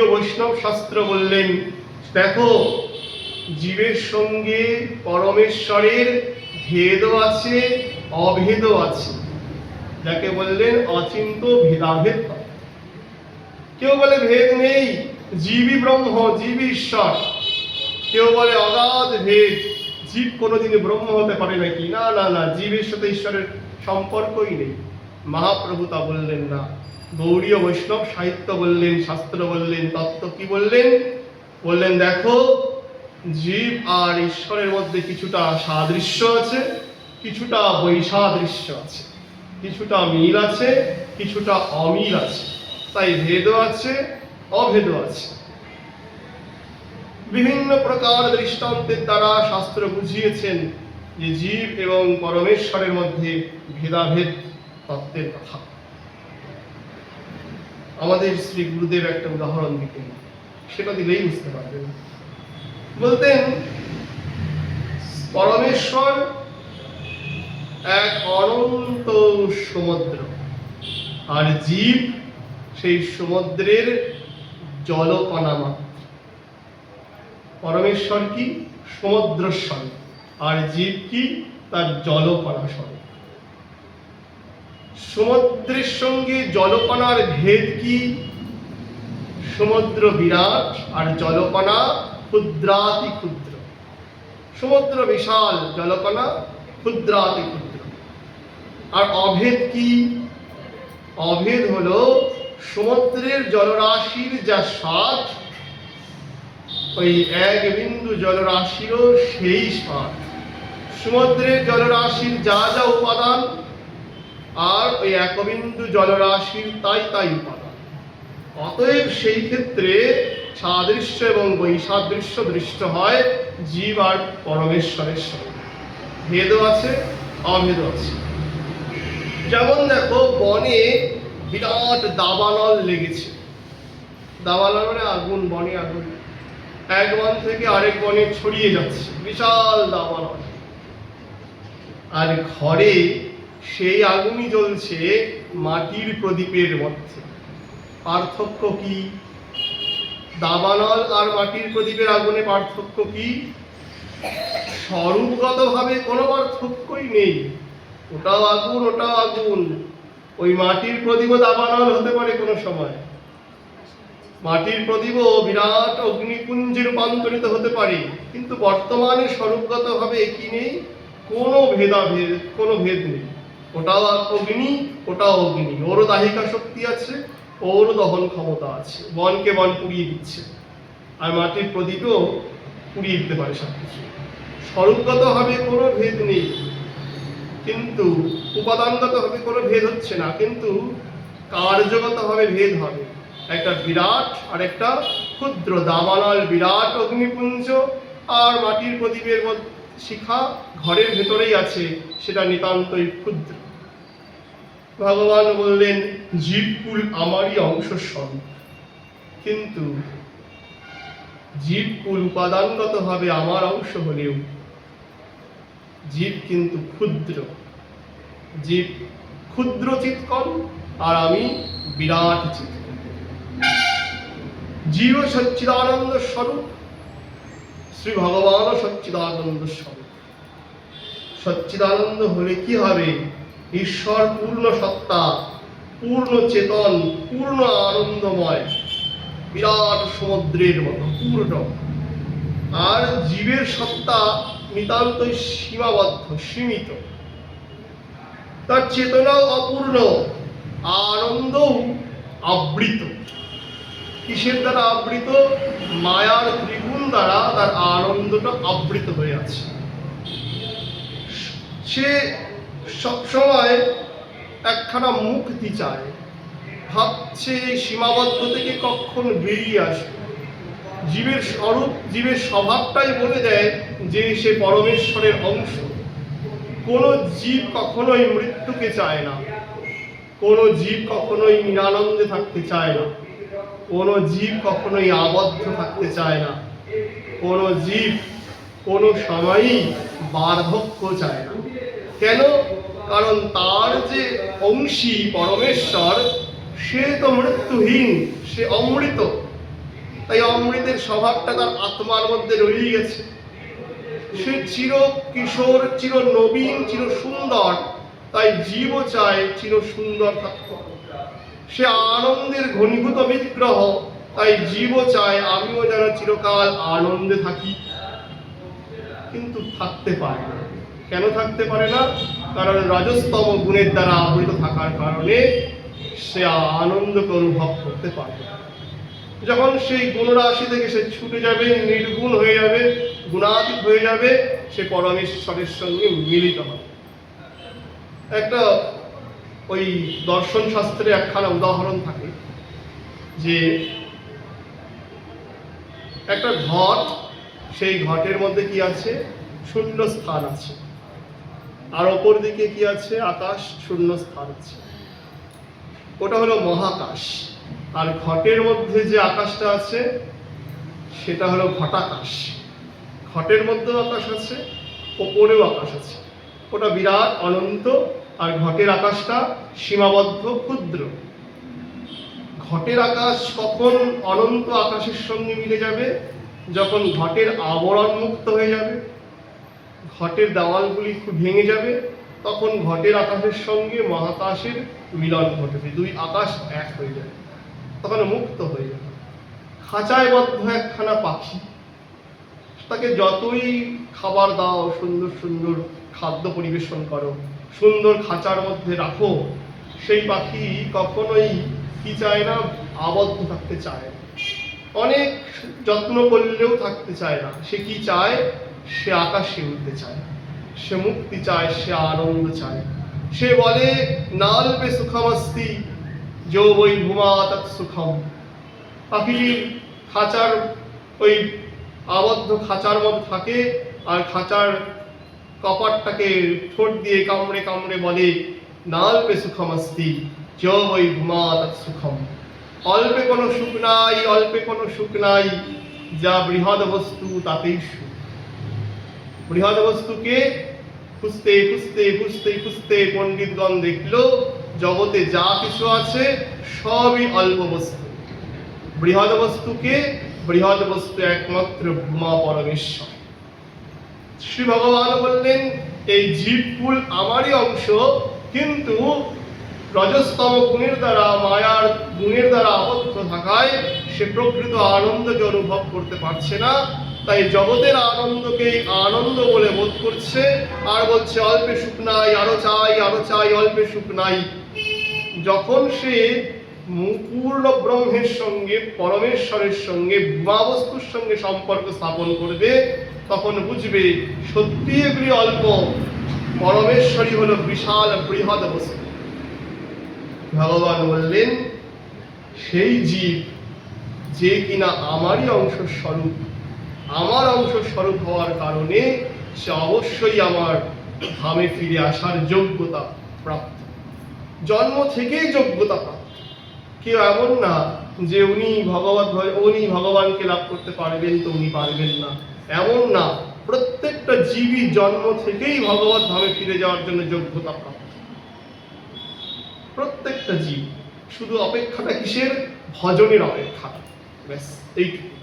বৈষ্ণব শাস্ত্র বললেন, দেখো জীবের সঙ্গে পরমেশ্বরের ভেদও আছে, অভেদও আছে, যাকে বললেন অচিন্ত ভেদাভেদ। কেউ বলে ভেদ নেই, জীবই ব্রহ্ম, জীবই ঈশ্বর। কেউ বলে অগাধ ভেদ, জীব কোনোদিনই ব্রহ্ম হতে পারে নাকি? না না না, জীবের সাথে ঈশ্বরের সম্পর্কই নেই। মহাপ্রভু তা বললেন না। গৌড়ীয় বৈষ্ণব সাহিত্য বললেন, শাস্ত্র বললেন, তত্ত্ব কি বললেন? বললেন দেখো, জীব আর ঈশ্বরের মধ্যে কিছুটা সাদৃশ্য আছে, কিছুটা বৈসাদৃশ্য আছে, কিছুটা মিল আছে, কিছুটা অমিল আছে, তাই ভেদও আছে, অভেদও আছে। বিভিন্ন প্রকার দৃষ্টান্তের দ্বারা শাস্ত্র বুঝিয়েছেন যে জীব এবং পরমেশ্বরের মধ্যে ভেদাভেদ তত্ত্বের কথা। আমাদের শ্রী গুরুদেব একটা উদাহরণ দিতেন, সেটা দিলেই বুঝতে পারবেন। বলতেন, পরমেশ্বর এক অনন্ত সমুদ্র, আর জীব সেই সমুদ্রের জলকণা মাত্র। পরমেশ্বর কি? সমুদ্র স্বরূপ, আর জীব কি? তার জলকণা স্বরূপ। সমুদ্রের সঙ্গে জলকণার ভেদ কি? সমুদ্র বিরাট আর জলকণা ক্ষুদ্রাতি ক্ষুদ্র। সমুদ্র বিশাল, জলকণা ক্ষুদ্রাতি ক্ষুদ্র। আর অভেদ কি? অভেদ হলো সমুদ্রের জলরাশির যা স্বাদ, ওই এক বিন্দু জলরাশিরও সেই স্বাদ। সমুদ্রের জলরাশির যা যা উপাদান, আর ওই একবিন্দু জলরাশির তাই তাই উপাদান। অতএব সেই ক্ষেত্রে সাদৃশ্য এবং বৈসাদৃশ্য দৃষ্ট হয় জীব আর পরমেশ্বরের সঙ্গে। ভেদও আছে, অভেদও আছে। যেমন দেখো, বনে বিরাট দাবানল লেগেছে। দাবানল মানে আগুন, বনে আগুন এক বন থেকে আরেক বনে ছড়িয়ে যাচ্ছে, বিশাল দাবানল। আর ঘরে সেই আগুনই জ্বলছে মাটির প্রদীপের মধ্যে। পার্থক্য কি? দাবানল আর মাটির প্রদীপের আগুনে পার্থক্য কি? স্বরূপগতভাবে কোনো পার্থক্যই নেই। ওটাও আগুন, ওটাও আগুন। ওই মাটির প্রদীপও দাবানল হতে পারে কোনো সময়। মাটির প্রদীপও বিরাট অগ্নিপুঞ্জে রূপান্তরিত হতে পারে, কিন্তু বর্তমানে স্বরূপগতভাবে একই নেই, কোনো ভেদাভেদ, কোনো ভেদ নেই। ওটাও অগ্নি, ওটাও অগ্নি। ওরও দাহিকা শক্তি আছে, ওরও দহন ক্ষমতা আছে, বনকে বন পুড়িয়ে দিচ্ছে। আর মাটির প্রদীপও পুড়িয়ে দিতে পারে সবকিছু। স্বরূপগতভাবে কোনো ভেদ নেই, কিন্তু উপাদানগতভাবে কোনো ভেদ হচ্ছে না, কিন্তু কার্যগতভাবে ভেদ হবে। একটা বিরাট আর একটা ক্ষুদ্র। দাবানল বিরাট অগ্নিপুঞ্জ, আর মাটির প্রদীপের শিখা ঘরের ভেতরেই আছে, সেটা নিতান্তই ক্ষুদ্র। ভগবান বললেন, জীবকুল আমারই অংশ স্বরূপ, কিন্তু জীবকুল উপাদানগতভাবে আমার অংশ হলেও জীব কিন্তু ক্ষুদ্র। জীব ক্ষুদ্র চিৎকণ, আর আমি বিরাট চিৎকণ। জীব সচ্চিদানন্দ স্বরূপ, শ্রী ভগবানও সচ্চিদানন্দ স্বরূপ। সচ্চিদানন্দ হলে কি হবে? ঈশ্বর পূর্ণ সত্তা, পূর্ণ চেতন, পূর্ণ আনন্দময়, বিরাট সমুদ্রের মতো পূর্ণ। আর জীবের সত্তা নিতান্তই সীমাবদ্ধ, সীমিত। তার চেতনাও অপূর্ণ, আনন্দও আবৃত। কিসের দ্বারা আবৃত? মায়ার ত্রিগুণ দ্বারা তার আনন্দটা আবৃত হয়ে আছে। সে সবসময় একখানা মুক্তি চায়, ভাবছে সীমাবদ্ধ থেকে কখন বেরিয়ে আসবে। জীবের স্বরূপ, জীবের স্বভাবটাই বলে দেয় যে সে পরমেশ্বরের অংশ। কোনো জীব কখনোই মৃত্যুকে চায় না, কোনো জীব কখনোই নিরানন্দে থাকতে চায় না, কোনো জীব কখনোই আবদ্ধ থাকতে চায় না, কোনো জীব কোনো সময়ই বার্ধক্য চায় না। কেন? কারণ তার যে অংশী পরমেশ্বর, সে তো মৃত্যুহীন, সে অমৃত। তাই অমৃতের স্বভাবটা তার আত্মার মধ্যে রয়ে গেছে। সে চির কিশোর, চির নবীন, চির সুন্দর, তাই জীবও চায় চির সুন্দর থাকতে। সে আনন্দের ঘনীভূত বিগ্রহ, তাই জীবও চায় আমিও যেন চিরকাল আনন্দে থাকি। কিন্তু থাকতে পারে না। কেন থাকতে পারে না? কারণ রজস্তম গুণের দ্বারা আবৃত থাকার কারণে সে আনন্দকে অনুভব করতে পারে না। যখন সেই গুণরাশি থেকে সে ছুটে যাবে, নির্গুণ হয়ে যাবে, গুণাতীত হয়ে যাবে, সে পরমেশ্বরের সঙ্গে মিলিত হবে। একটা ওই দর্শন শাস্ত্রে একখানা উদাহরণ থাকে যে একটা ঘট, সেই ঘটের মধ্যে কি আছে? শূন্য স্থান আছে, আর অপর দিকে কি আছে? আকাশ, শূন্য স্থান আছে। ওটা হলো মহাকাশ। আর ঘটের মধ্যে যে আকাশটা আছে সেটা হলো ঘটাকাশ। ঘটের মধ্যেও আকাশ আছে, ওপরেও আকাশ আছে। ওটা বিরাট অনন্ত, আর ঘটের আকাশটা সীমাবদ্ধ, ক্ষুদ্র। ঘটের আকাশ কখন অনন্ত আকাশের সঙ্গে মিলে যাবে? যখন ঘটের আবরণ মুক্ত হয়ে যাবে, ঘটের দেওয়ালগুলি ভেঙে যাবে, তখন ঘটের আকাশের সঙ্গে মহাকাশের মিলন ঘটবে, দুই আকাশ এক হয়ে যাবে, তখন মুক্ত হয়ে যাবে। খাঁচায় বদ্ধ একখানা পাখি, তাকে যতই খাবার দাও, সুন্দর সুন্দর খাদ্য পরিবেশন করো, সুন্দর খাঁচার মধ্যে রাখো, সেই পাখি কখনোই কি চায় না? আবদ্ধ থাকতে চায়। অনেক যত্ন করলেও থাকতে চায় না। সে কি চায়? সে আকাশে উঠতে চায়, সে মুক্তি চায়, সে আনন্দ চায়। সে বলে নাল্পে সুখমস্তি যো বৈ ভূমা তৎ সুখম। পাখিটির খাঁচার ওই আবদ্ধ খাঁচার মধ্যে থাকে, আর খাঁচার কপাটটাকে ঠোঁট দিয়ে কামড়ে কামড়ে বলে নাল্পে সুখমস্তি যো বৈ ভূমা তৎ সুখম। অল্পে কোনো সুখ নাই, অল্পে কোনো সুখ নাই, যা বৃহৎ বস্তু তাতেই সুখ। বৃহৎ বস্তুকে খুঁজতে খুঁজতে খুঁজতে খুঁজতে পণ্ডিতগণ দেখলো জগতে যা কিছু আছে সবই অল্প বস্তু। বৃহৎ বস্তুকে, বৃহৎ বস্তু একমাত্র ভূমা পরমেশ্বর। শ্রী ভগবান বললেন এই জীবকুল আমারই অংশ, কিন্তু রজস্তম গুণের দ্বারা, মায়ার গুণের দ্বারা আবদ্ধ থাকায় সে প্রকৃত আনন্দকে অনুভব করতে পারছে না। তাই জগতের আনন্দকে আনন্দ বলে বোধ করছে, আর বলছে অল্পে সুখ নাই, আরো চাই, আরো চাই, অল্পে সুখ নাই। যখন সে পূর্ণ ব্রহ্মের সঙ্গে, পরমেশ্বরের সঙ্গে, ভূমাবস্তুর সঙ্গে সম্পর্ক স্থাপন করবে, তখন বুঝবে সত্যি এগুলি অল্প, পরমেশ্বরই হলো বিশাল বৃহৎ বস্তু। ভগবান বললেন সেই জীব যে কিনা আমারই অংশ স্বরূপ, আমার অংশ স্বরূপ হওয়ার কারণে সে অবশ্যই আমার ধামে ফিরে আসার যোগ্যতা প্রাপ্ত, জন্ম থেকেই যোগ্যতা প্রাপ্ত। কেউ এমন না যে উনি ভগবানকে লাভ করতে পারবেন তো উনি পারবেন না, এমন না। প্রত্যেকটা জীবই জন্ম থেকেই ভগবত ধামে ফিরে যাওয়ার জন্য যোগ্যতা প্রাপ্ত, প্রত্যেকটা জীব। শুধু অপেক্ষাটা কিসের? ভজনের অপেক্ষা, ব্যাস এইটুকু।